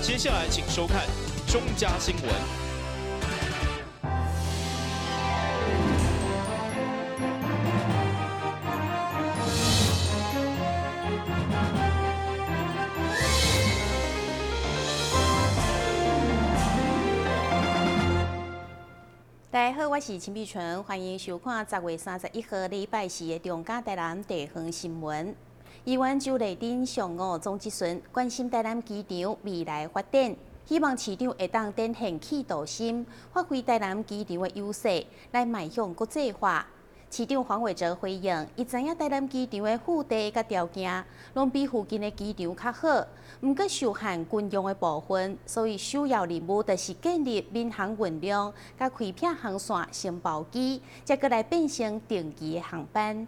接下来请收看中嘉新闻。大家好，我是陈碧纯，欢迎收看10月31号礼拜四的中嘉台南地方新闻。议员周丽珍上午总质询，关心台南机场未来发展，希望市长会当展现企图心，发挥台南机场的优势，来迈向国际化。市长黄伟哲回应，伊知影台南机场的腹地甲条件，拢比附近的机场较好，毋过受限军用的部分，所以首要任务就是建立民航运量，甲开辟航线承包机，才过来变成定期的航班。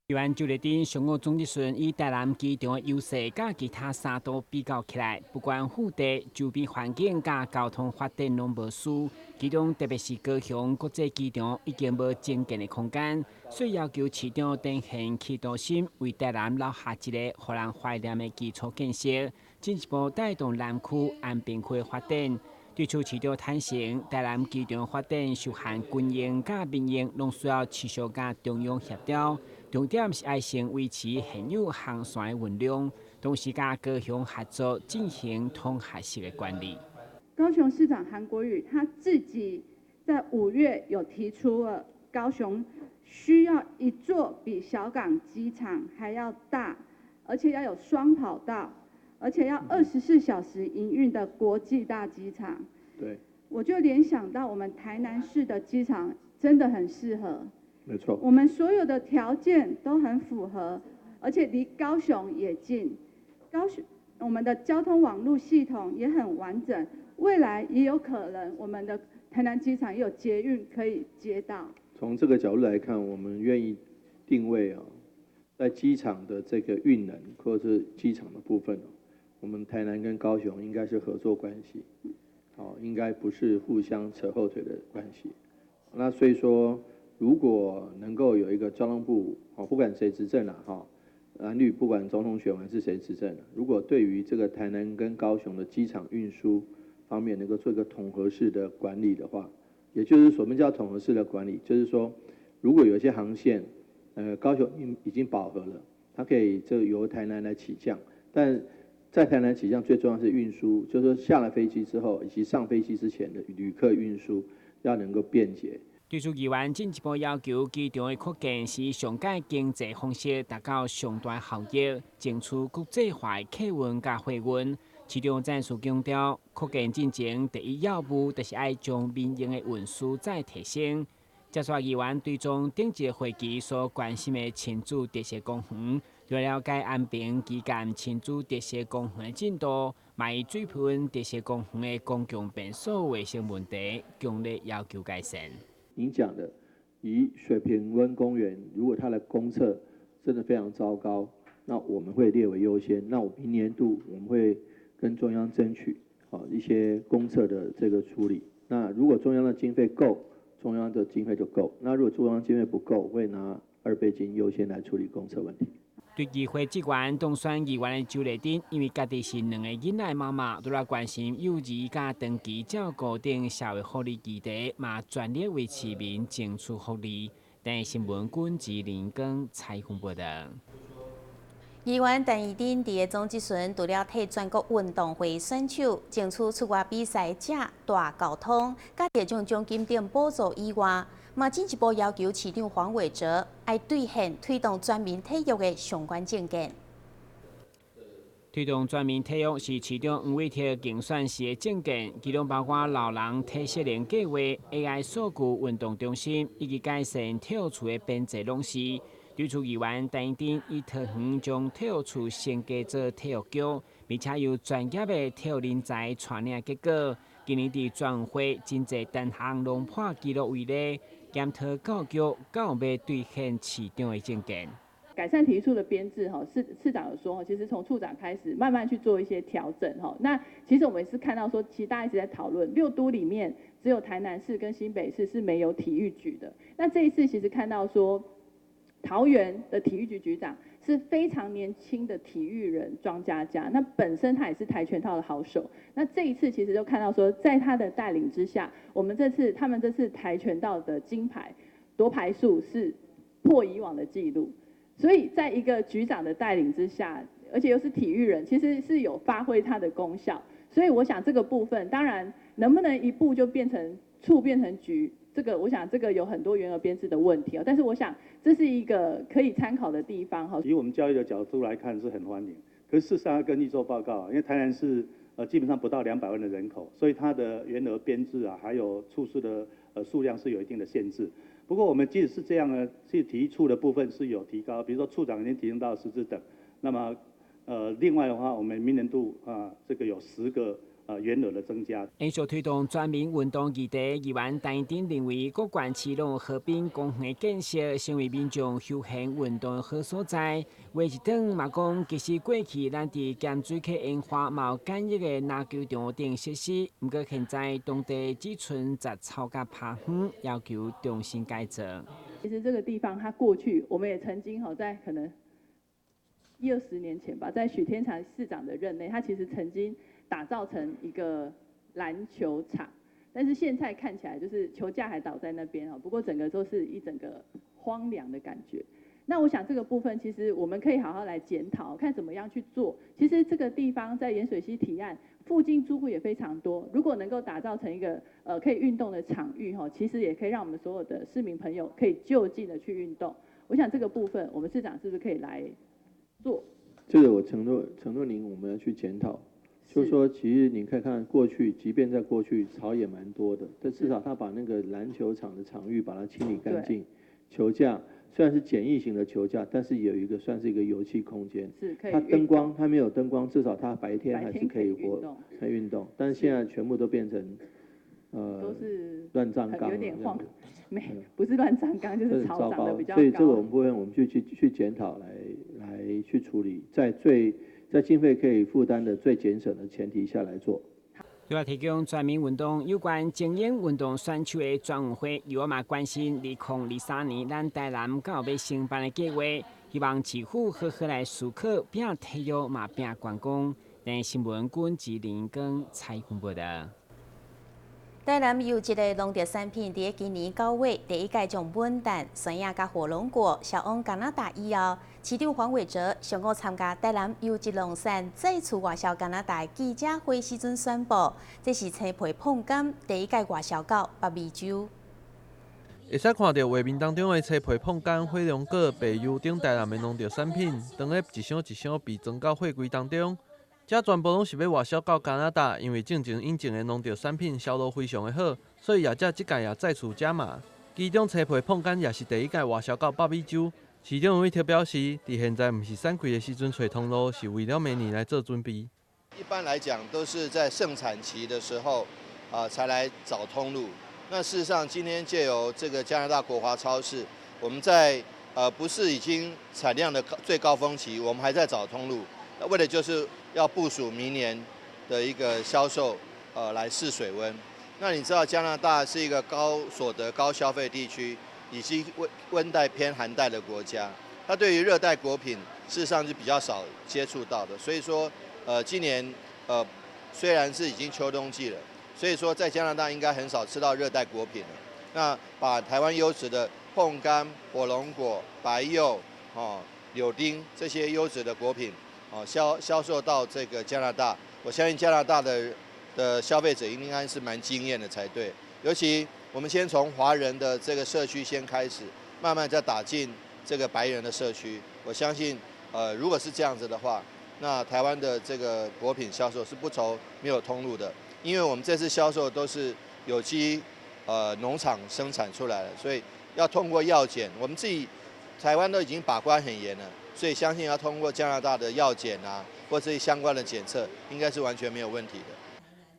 议员周丽珍上午总质询，以台南机场的优势，甲其他三都比较起来，不管腹地、周边环境、甲交通发展拢无输。其中特别是高雄国际机场已经无增建的空间，所以要求市长展现企图心，为台南留下一个互人怀念的基础建设，进一步带动南区、安平区的发展。对此，市长坦承，台南机场发展受限军营甲民营，拢需要持续甲中央协调。重点是要先维持现有航线的运量，同时甲高雄合作进行统合式的管理。高雄市长韩国瑜他自己在5月有提出了，高雄需要一座比小港机场还要大，而且要有双跑道，而且要24小时营运的国际大机场。对，我就联想到我们台南市的机场真的很适合。没错，我们所有的条件都很符合，而且离高雄也近，我们的交通网络系统也很完整，未来也有可能我们的台南机场也有捷运可以接到。从这个角度来看，我们愿意定位啊，在机场的这个运能或者是机场的部分，我们台南跟高雄应该是合作关系，应该不是互相扯后腿的关系。那所以说，如果能够有一个交通部，不管谁执政蓝绿不管总统选完是谁执政，如果对于这个台南跟高雄的机场运输方面能够做一个统合式的管理的话，也就是什么叫统合式的管理，就是说，如果有一些航线，高雄已经饱和了，它可以由台南来起降，但在台南起降最重要是运输，就是说下了飞机之后以及上飞机之前的旅客运输要能够便捷。对此，议员进一步要求机场的扩建是上届经济方式达到上大效益，争取国际化的客运甲货运。市长再次强调，扩建进程第一要务就是要将民营的运输再提升。接续议员对中顶一个会期所关心的亲子特色公园，为了解安平基建亲子特色公园的进度，嘛以水盆特色公园的公共便所卫生问题，强烈要求改善。您讲的，以水平温公园，如果它的公厕真的非常糟糕，那我们会列为优先。那我明年度我们会跟中央争取一些公厕的这个处理。那如果中央的经费够，中央的经费就够；那如果中央经费不够，会拿2倍金优先来处理公厕问题。对议会职员当选议员的周丽珍，因为家己是2个囡仔的妈妈，除了关心幼儿甲长期照顾等社会福利议题，嘛全力为市民争取福利。但新闻军及林根采访报道。议员陈怡珍伫个总质询，除了替全国运动会选手争取出外比赛者大交通，甲地种奖金等补助以外，嘛进一步要求市长黄伟哲要兑现推动全民体育的相关政见。推动全民体育是市长黄伟哲竞选时的政见，其中包括老人体适能计划、AI 数据运动中心以及改善体育处的编制拢是。对此，议员陈怡珍以桃园将体育处升格做体育局，并且由专业的体育人才带领结果。今年伫全运会真侪单项拢破纪录为例，检讨教育局敢有要兑现市长的政见。改善体育处的编制，市长有说，其实从处长开始慢慢去做一些调整。那其实我们也是看到说，其实大家一直在讨论，6都里面只有台南市跟新北市是没有体育局的。那这一次其实看到说，桃园的体育局局长是非常年轻的体育人庄家佳，那本身他也是跆拳道的好手。那这一次其实就看到说，在他的带领之下，他们这次跆拳道的金牌夺牌数是破以往的纪录。所以在一个局长的带领之下，而且又是体育人，其实是有发挥他的功效。所以我想这个部分，当然能不能一步就变成处变成局，这个我想这个有很多原而编制的问题哦。但是我想这是一个可以参考的地方哈。以我们教育的角度来看是很欢迎，可是事实上要根据做报告，因为台南市基本上不到200万的人口，所以它的原额编制啊，还有处室的数量是有一定的限制。不过我们即使是这样呢，其实体育处的部分是有提高，比如说处长已经提升到师资等，那么另外的话，我们明年度这个有10个原额的增加。继续推动全民运动议题，议员陈一定认为，各县市拢有河滨公园建设，成为民众休闲运动的好所在。话一转嘛讲，其实过去咱伫咸水溪烟花嘛有简易的篮球场等设施，不过现在当地只存杂草甲爬远，要求重新改造。其实这个地方，它过去我们也曾经在可能20年前吧，在许天才市长的任内，他其实曾经打造成一个篮球场，但是现在看起来就是球架还倒在那边不过整个都是一整个荒凉的感觉。那我想这个部分其实我们可以好好来检讨，看怎么样去做。其实这个地方在盐水溪堤岸附近住户也非常多，如果能够打造成一个可以运动的场域其实也可以让我们所有的市民朋友可以就近的去运动。我想这个部分我们市长是不是可以来做？这个我承诺您，我们要去检讨。就是说，其实你可以看过去，即便在过去草也蛮多的，但至少他把那个篮球场的场域把它清理干净，球架虽然是简易型的球架，但是有一个算是一个游戏空间。是可以。它灯光，它没有灯光，至少它白天还是可以运动。但是现在全部都变成都是乱葬岗，有点荒，不是乱葬岗，就是草长得比较高。所以这个部分我们就去检讨，来去处理，在经费可以负担的最节省的前提下来做。另外提供全民运动有关精英运动选手的专运会，由我嘛关心2023年咱台南刚好要承办的计划，希望市府好好来思考，并体育嘛并观光。但新闻军自林根采访报道。台南有一个农特产品，伫今年9月第一届将文旦、酸芽甲火龙果销往加拿大以后，市长黄伟哲上午参加台南有机农产再次外销加拿大记者会时阵宣布，这是青皮碰柑第一届外销到北美洲。会使看到画面当中的青皮碰柑、火龙果、白柚等台南的农特产品，当咧一箱一箱被装到货柜当中。这全部拢是要外销到加拿大，因为正前引进的农特产品销路非常的好，所以业者即届也再次加码。其中青皮碰柑也是第一届外销到北美洲。市长魏特表示，伫现在毋是产季的时阵找通路，是为了明年来做准备。一般来讲，都是在盛产期的时候才来找通路。那事实上，今天借由这个加拿大国华超市，我们在不是已经产量的最高峰期，我们还在找通路，为的就是要部署明年的一个销售，来试水温。那你知道加拿大是一个高所得、高消费地区，以及温带偏寒带的国家，它对于热带果品事实上是比较少接触到的。所以说，今年虽然是已经秋冬季了，所以说在加拿大应该很少吃到热带果品了。那把台湾优质的碰柑、火龙果、白柚、柳丁这些优质的果品。销售到这个加拿大，我相信加拿大的消费者应该是蛮惊艳的才对。尤其我们先从华人的这个社区先开始，慢慢再打进这个白人的社区。我相信，如果是这样子的话，那台湾的这个果品销售是不愁没有通路的，因为我们这次销售都是有机农场生产出来的，所以要通过药检，我们自己台湾都已经把关很严了。所以相信要通过加拿大的药检或这些相关的检测，应该是完全没有问题的。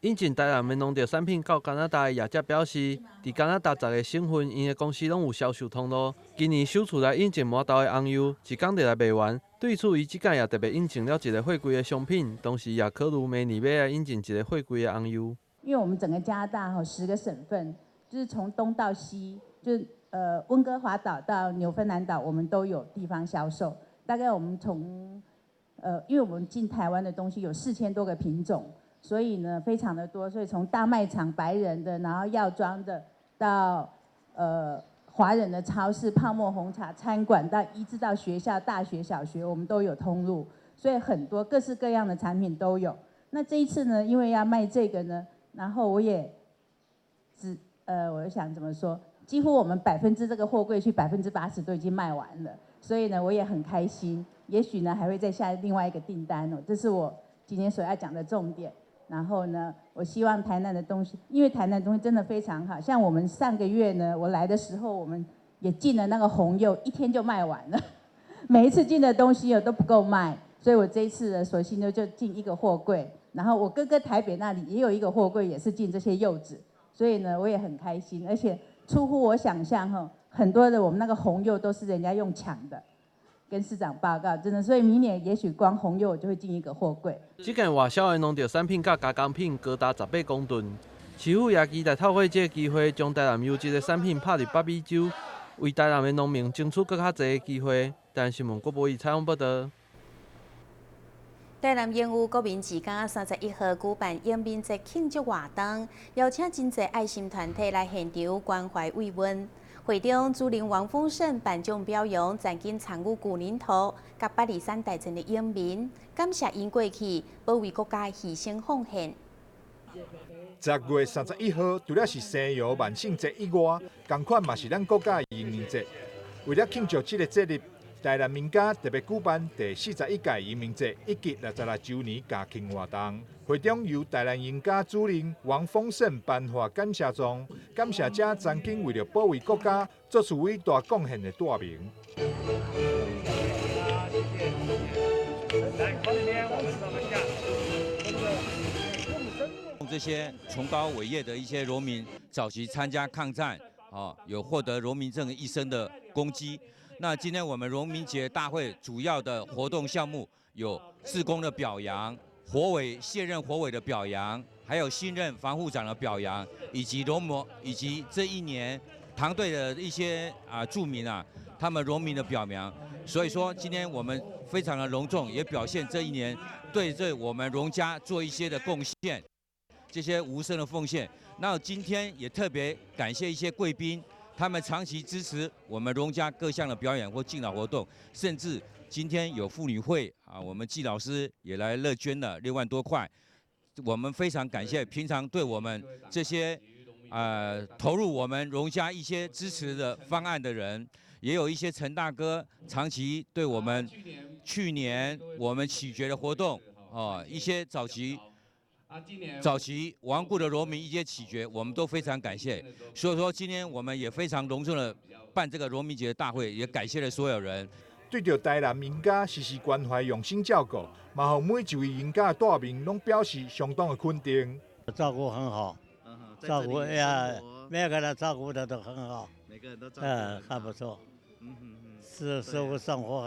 引进台南的农特产品到加拿大的业者表示，伫加拿大10个省份，因的公司拢有销售通路。今年首次来引进满豆的红柚，一天就来卖完。对此，伊即届也特别引进了一个货柜的商品，同时也考虑明年要来引进一个货柜的红柚。因为我们整个加拿大10个省份，就是从东到西，就是温哥华岛到纽芬兰岛，我们都有地方销售。大概我们从因为我们进台湾的东西有4000多个品种，所以呢非常的多，所以从大卖场白人的，然后药妆的，到华人的超市、泡沫红茶、餐馆，一直到学校、大学、小学，我们都有通路，所以很多各式各样的产品都有。那这一次呢，因为要卖这个呢，然后我也我想怎么说，几乎我们这个货柜去80%都已经卖完了，所以呢我也很开心。也许呢还会再下另外一个订单哦，这是我今天所要讲的重点。然后呢，我希望台南的东西，因为台南的东西真的非常好，像我们上个月呢，我来的时候，我们也进了那个红柚，1天就卖完了。每一次进的东西都不够卖，所以我这一次呢，索性就进一个货柜。然后我哥哥台北那里也有一个货柜，也是进这些柚子，所以呢，我也很开心。而且出乎我想象哈，很多的我们那个红柚都是人家用抢的。跟市长报告，真的，所以明年也许光红柚我就会进一个货柜。这件外销的农特产品甲加工品高达18公吨，市府也期待透过这个机会，将台南优质的产品拍入北美洲，为台南的农民争取更较侪的机会。台南新闻郭博义采访报道。台南演艺国民之家31号举办迎民节庆祝活动，邀请真侪爱心团体来现场关怀慰问。会中主任王丰盛颁奖表扬曾经参与旧领土甲8二3大战的英民，感谢因过去保卫国家牺牲奉献。10月31号，除了是西洋万圣节以外，同款嘛是咱国家的迎民节。为了庆祝这个节日，台南民家特别举办第41届迎民节以及66周年嘉庆活动。会中由台南迎家主任王丰盛颁发感谢状，感谢这曾经为了保卫国家做出伟大贡献的大名。这些崇高伟业的一些荣民，早期参加抗战，有获得荣民证一生的功绩。那今天我们荣民节大会主要的活动项目有志工的表扬。卸任火委的表扬，还有新任防护长的表扬，以及以及这一年堂队的一些住民他们荣民的表扬。所以说，今天我们非常的隆重，也表现这一年对我们荣家做一些的贡献，这些无声的奉献。那今天也特别感谢一些贵宾，他们长期支持我们荣家各项的表演或敬老活动，甚至今天有妇女会我们季老师也来乐捐了6万多块，我们非常感谢平常对我们这些投入我们荣家一些支持的方案的人，也有一些陈大哥长期对我们去年我们启觉的活动一些早期亡故的荣民一些启觉，我们都非常感谢。所以说今天我们也非常隆重的办这个荣民节的大会，也感谢了所有人。对着台南民家时时关怀、用心照顾，嘛让每一位民家的大名拢表示相当的肯定。照顾很好，照顾每个人照顾的都很好，每个人都照顾还不错。是生活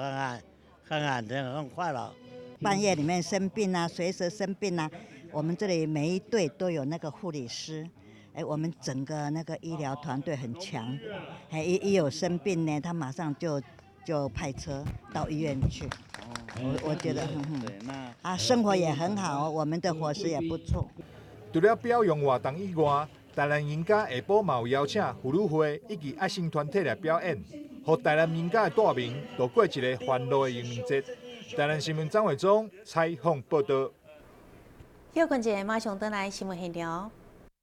很安定、很快乐。半夜里面生病啊，随时生病啊，我们这里每一队都有那个护理师。我们整个那个医疗团队很强，一有生病呢，他马上就派车到医院去。我觉得生活也很好，我们的伙食也不错。除了表扬活动以外，台南迎家下晡嘛有邀请妇女会以及爱心团体来表演，让台南迎家的大名度过一个欢乐的迎民节。台南新闻张伟忠采访报道。休困节马上登来新闻现场。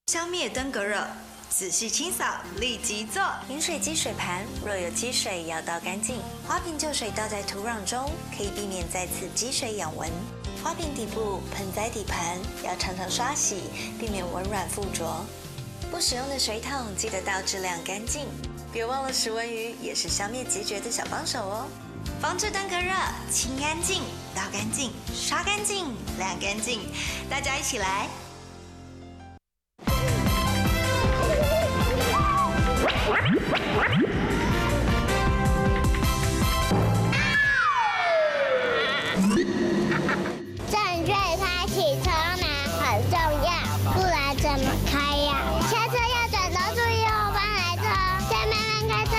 消灭登革热，仔细清扫，立即做。饮水机水盘若有积水，要倒干净。花瓶旧水倒在土壤中，可以避免再次积水养蚊。花瓶底部、盆栽底盘要常常刷洗，避免蚊卵附着。不使用的水桶记得倒质量干净。别忘了食蚊鱼也是消灭孑孓的小帮手哦。防治登革热，清干净、倒干净、刷干净、晾干净，大家一起来。正确开启车门很重要，不然怎么开呀？下车要转头注意后方来车，再慢慢开车。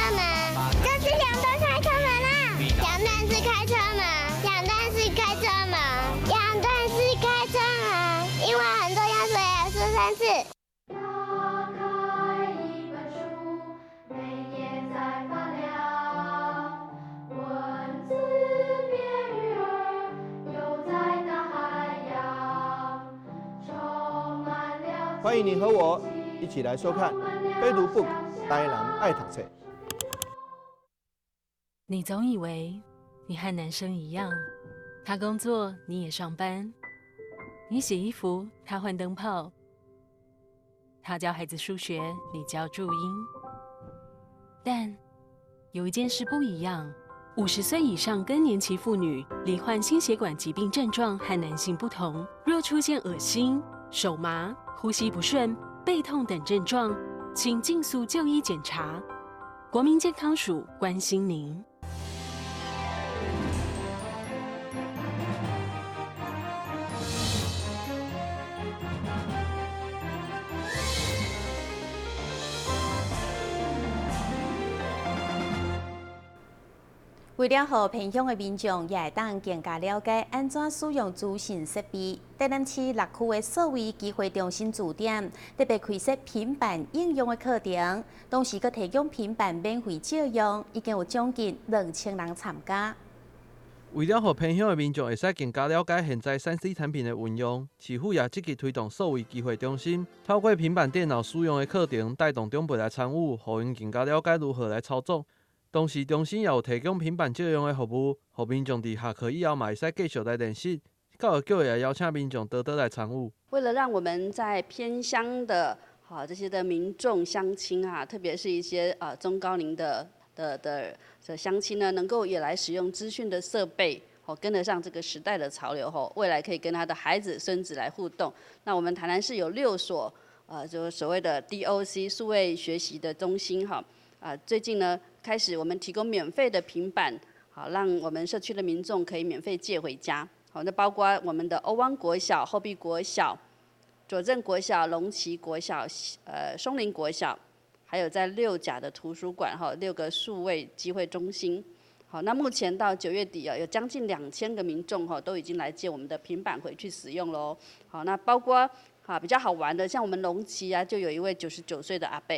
欢迎你和我一起来收看《飞读 Book》台南爱读册。你总以为你和男生一样，他工作你也上班，你洗衣服他换灯泡，他教孩子数学你教注音。但有一件事不一样，50岁以上更年期妇女罹患心血管疾病症状和男性不同，若出现恶心、手麻、呼吸不顺、背痛等症状，请尽速就医检查。国民健康署关心您。为了让偏乡的民众也会当更加了解安怎使用资讯设备，台南市6区的数位机会中心驻点特别开设平板应用的课程，同时佮提供平板免费借用，已经有将近2000人参加。为了让偏乡的民众会使更加了解现在3C 产品的运用，市府也积极推动数位机会中心，透过平板电脑使用的课程，带动长辈来参与，让因更加了解如何来操作。同时，中心也有提供平板借用的服务，让民众伫下课以后嘛会使继续来练习。教育局也邀请民众多多来参与。为了让我们在偏乡的这些的民众乡亲啊，特别是一些中高龄的乡亲呢，能够也来使用资讯的设备，跟得上这个时代的潮流，未来可以跟他的孩子、孙子来互动。那我们台南市有6所就是所谓的 DOC 数位学习的中心最近呢开始我们提供免费的平板，让我们社区的民众可以免费借回家。那包括我们的欧湾国小、后壁国小、左镇国小、龙崎国小、松林国小，还有在6甲的图书馆6个数位机会中心。那目前到9月底有将近2000个民众都已经来借我们的平板回去使用喽。那包括比较好玩的，像我们龙崎就有一位99岁的阿伯。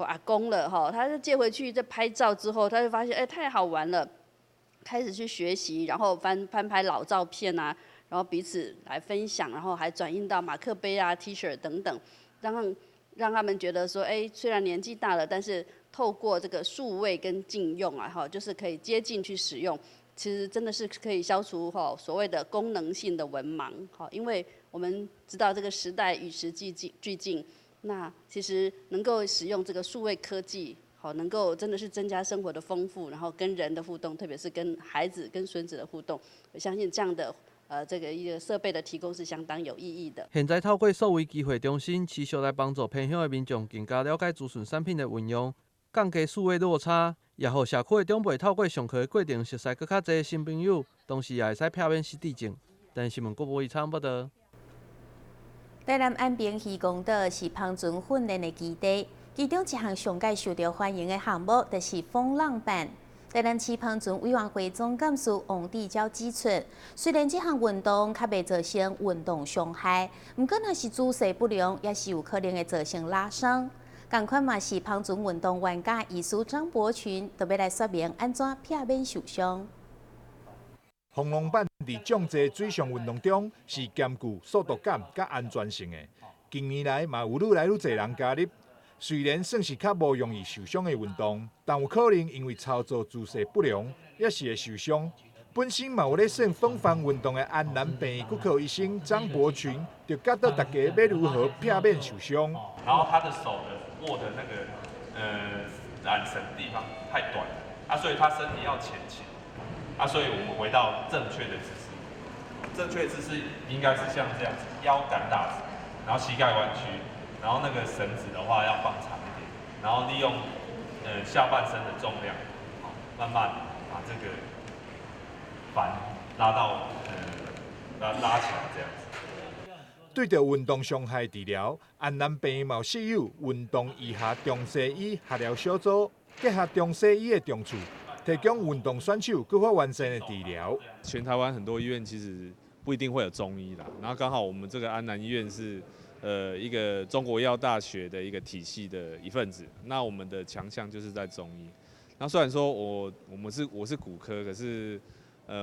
阿公了他就借回去，在拍照之后，他就发现太好玩了，开始去学习，然后翻拍老照片啊，然后彼此来分享，然后还转印到马克杯啊、T 恤等等，让他们觉得说，虽然年纪大了，但是透过这个数位跟近用就是可以接近去使用，其实真的是可以消除所谓的功能性的文盲因为我们知道这个时代与时俱进。那其实能够使用这个数位科技，能够真的是增加生活的丰富，然后跟人的互动，特别是跟孩子、跟孙子的互动，我相信这样的这个一个设备的提供是相当有意义的。现在透过数位机会中心，持续来帮助偏乡的民众更加了解资讯产品的运用，降低数位落差，也让社区的长辈透过上课的过程熟悉更较侪新朋友，同时也会使避免失智症。台南新闻郭博义报道。台南安平渔港岛是芳船训练的基地，其中一项上界受到欢迎的项目就是风浪板。台南市芳船委员会总干事王志昭指出，虽然这项运动较袂造成运动伤害，不过若是姿势不良，也是有可能会造成拉伤。同款嘛是芳船运动员甲医师张伯群，就要来说明安怎避免受伤。风浪板伫众多水上运动中是兼具速度感甲安全性的。近年来嘛有愈来愈侪人加入，虽然算是较无容易受伤的运动，但有可能因为操作姿势不良，也是会受伤。本身嘛有咧算风帆运动的安南病院骨科医生张伯群，就教导大家要如何避免受伤。然后他的手的握的那个缆绳地方太短所以他身体要前倾。所以我们回到正确的姿势，正确姿势应该是像这样子，腰杆打直，然后膝盖弯曲，然后那个绳子的话要放长一点，然后利用下半身的重量，慢慢把这个帆拉到拉起来这样子。对着运动伤害治疗，安南病院设有运动医学中西医协调小组，结合中西医的长处。提供运动选手更完善的治疗。全台湾很多医院其实不一定会有中医啦，然后刚好我们这个安南医院是一个中国医药大学的一个体系的一份子，那我们的强项就是在中医。那虽然说我是骨科，可是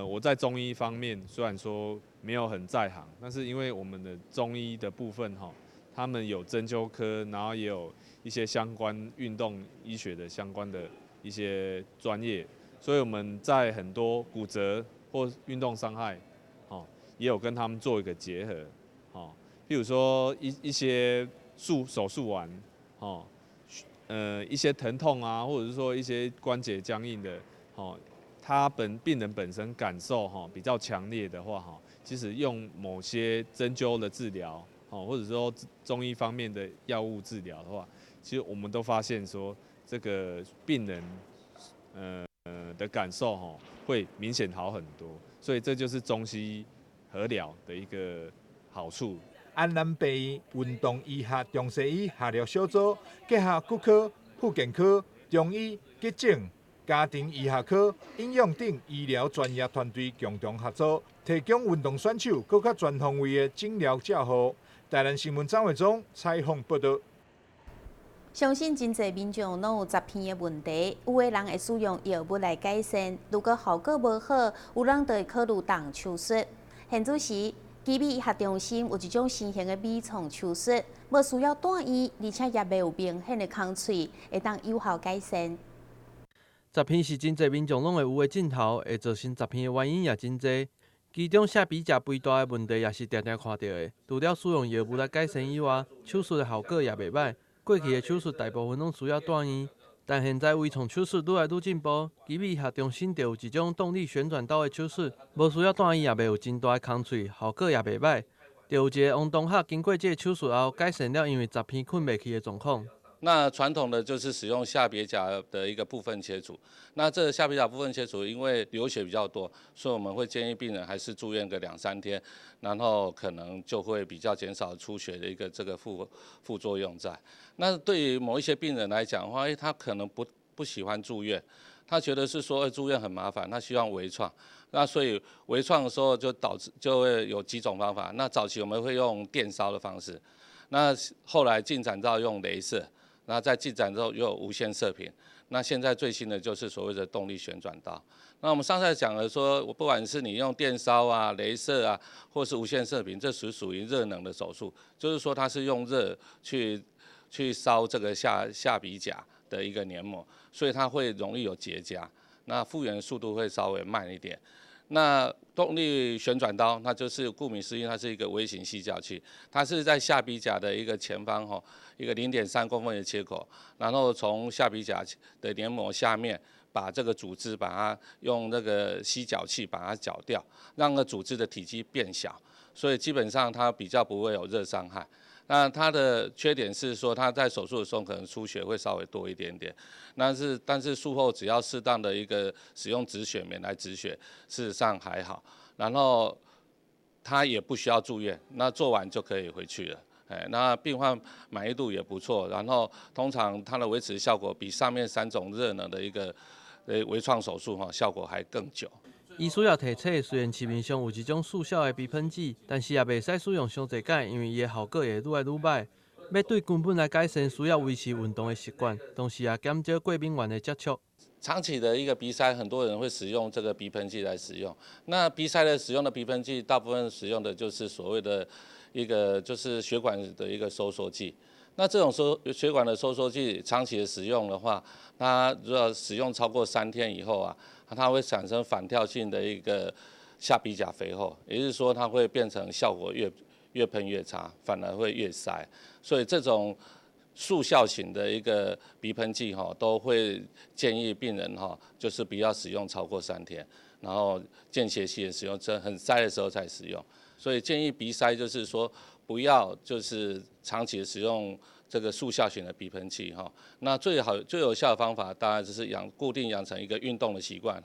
我在中医方面虽然说没有很在行，但是因为我们的中医的部分他们有针灸科，然后也有一些相关运动医学的相关的一些专业，所以我们在很多骨折或运动伤害，也有跟他们做一个结合，譬如说一些手术完，一些疼痛啊，或者是说一些关节僵硬的，他病人本身感受比较强烈的话，其实用某些针灸的治疗，或者说中医方面的药物治疗的话，其实我们都发现说这个病人的感受会明显好很多，所以这就是中西合疗的一个好处。安南病院运动医学中西医下疗小组结合骨科、复健科、中医、急诊、家庭医学科、营养等医疗专业团队共同合作，提供运动选手更较全方位的诊疗照护。台南新闻张伟忠采访报道。相信真侪民众拢有食片的问题，有的人会使用药物来改善，如果效果无好，有人就会考虑动手术。现主时，基美医学中心有一种新型的微创手术，无需要住院，而且也袂有明显的空喙，会当有效改善。食片是真侪民众拢会有的镜头，会造成食片的原因也真侪。其中下鼻甲肥大的问题也是常常看到的。除了使用药物来改善以外，手术的效果也袂歹。过去的手术大部分拢需要住院，但现在微创手术愈来愈进步。基美医学中心就有一种动力旋转刀的手术，无需要住院也袂有真大的空喙，效果也袂歹。就有一个王同学经过这个手术后，改善了因为食片困袂去的状况。那传统的就是使用下别甲的一个部分切除，那这个下别甲部分切除，因为流血比较多，所以我们会建议病人还是住院个2-3天，然后可能就会比较减少出血的一个这个副作用在。那对于某一些病人来讲的话，他可能不喜欢住院，他觉得是说住院很麻烦，他希望微创。那所以微创的时候就会有几种方法。那早期我们会用电烧的方式，那后来进展到用雷射。然后再进展之后又有无线射频，那现在最新的就是所谓的动力旋转刀。那我们上次讲了说，不管是你用电烧啊、雷射啊，或是无线射频，这属于热能的手术，就是说它是用热去烧这个下鼻甲的一个黏膜，所以它会容易有结痂，那复原速度会稍微慢一点。那动力旋转刀，那就是顾名思义，它是一个微型细绞器，它是在下鼻甲的一个前方一个0.3公分的切口，然后从下鼻甲的黏膜下面把这个组织把它用那个吸绞器把它绞掉，让那个组织的体积变小，所以基本上它比较不会有热伤害。那它的缺点是说，它在手术的时候可能出血会稍微多一点点，但是术后只要适当的一个使用止血棉来止血，事实上还好。然后它也不需要住院，那做完就可以回去了。那病患满意度也不错，然后通常它的维持效果比上面3种热能的一个微创手术效果还更久。伊需要提醒，虽然市面上有一种速效的鼻喷剂，但是也袂使使用伤侪解，因为伊的效果会愈来愈歹。要对根本来改善，需要维持运动的习惯，同时也减少过敏源的接触。长期的一个鼻塞，很多人会使用这个鼻喷剂来使用。那鼻塞的使用的鼻喷剂，大部分使用的就是所谓的一个就是血管的一个收缩剂。那这种血管的收缩剂长期的使用的话，它如果使用超过3天以后啊，它会产生反跳性的一个下鼻甲肥厚，也就是说它会变成效果越喷越差，反而会越塞。所以这种速效型的一个鼻喷剂都会建议病人就是不要使用超过3天，然后间歇性的使用，很塞的时候才使用。所以建议鼻塞就是说不要就是长期的使用这个速效型的鼻喷剂那最有效的方法当然就是固定养成一个运动的习惯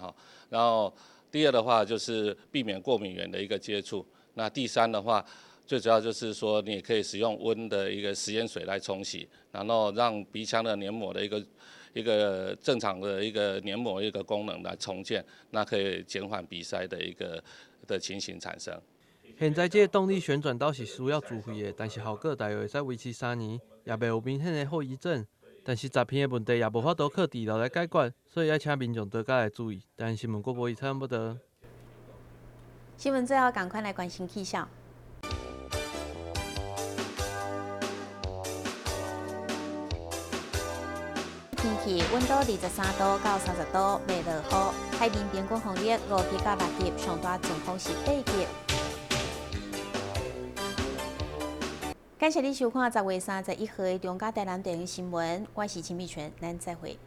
然后第二的话就是避免过敏源的一个接触。那第3的话，最主要就是说你也可以使用温的一个食盐水来冲洗，然后让鼻腔的黏膜的一个正常的一个黏膜一个功能来重建，那可以减缓鼻塞的情形产生。现在这个动力旋转刀是需要自费的，但是效果大约会使维持3年，也袂有明显的后遗症。但是诈骗的问题也无法度靠治疗来解决，所以要请民众多加来注意。但新闻广播采访报道。新闻最后赶快来关心气象。气温度23度到30度，袂落雨。海面平均风力5级到6级，上大阵风是8级。感谢你收看10月31号的中嘉台南地方新闻，我是陈美泉，咱再会。